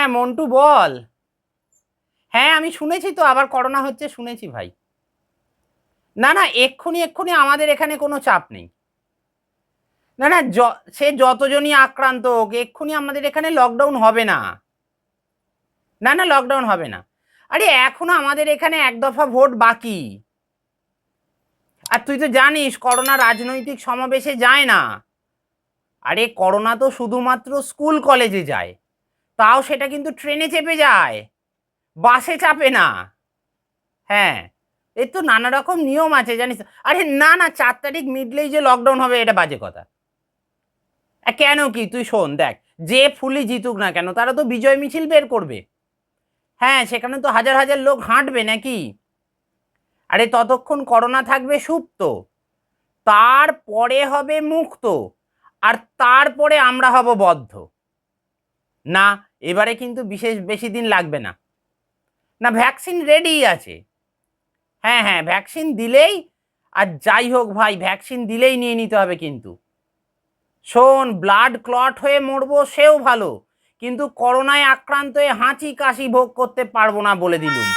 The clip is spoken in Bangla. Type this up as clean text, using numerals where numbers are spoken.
হ্যাঁ মন্টু বল। হ্যাঁ আমি শুনেছি তো, আবার করোনা হচ্ছে শুনেছি ভাই। না না, এক্ষুনি এক্ষুনি আমাদের এখানে কোনো চাপ নেই। না না, সে যতজনই আক্রান্ত হোক, এক্ষুনি আমাদের এখানে লকডাউন হবে না। না না, লকডাউন হবে না। আরে এখনো আমাদের এখানে এক দফা ভোট বাকি। আর তুই তো জানিস করোনা রাজনৈতিক সমাবেশে যায় না। আরে করোনা তো শুধুমাত্র স্কুল কলেজে যায়, তাও সেটা কিন্তু ট্রেনে চেপে যায়, বাসে চাপে না। হ্যাঁ, এর তো নানা রকম নিয়ম আছে জানিস। আরে না না, 4 তারিখ মিডলেই যে লকডাউন হবে এটা বাজে কথা। কেন কি, তুই শোন দেখ, যে ফুলি জিতুক না কেন তারা তো বিজয় মিছিল বের করবে। হ্যাঁ, সেখানে তো হাজার হাজার লোক হাঁটবে নাকি। আরে ততক্ষণ করোনা থাকবে সুপ্ত, তারপরে হবে মুক্ত, আর তারপরে আমরা হব বদ্ধ। না, এবারে কিন্তু বিশেষ বেশি দিন লাগবে না। না, ভ্যাকসিন রেডি আছে। হ্যাঁ হ্যাঁ, ভ্যাকসিন দিলেই, আর যাই হোক ভাই ভ্যাকসিন দিলেই নিয়ে নিতে হবে কিন্তু। শোন, ব্লাড ক্লট হয়ে মরবো সেও ভালো, কিন্তু করোনায় আক্রান্ত হয়ে হাঁচি কাশি ভোগ করতে পারবো না বলে দিলুম।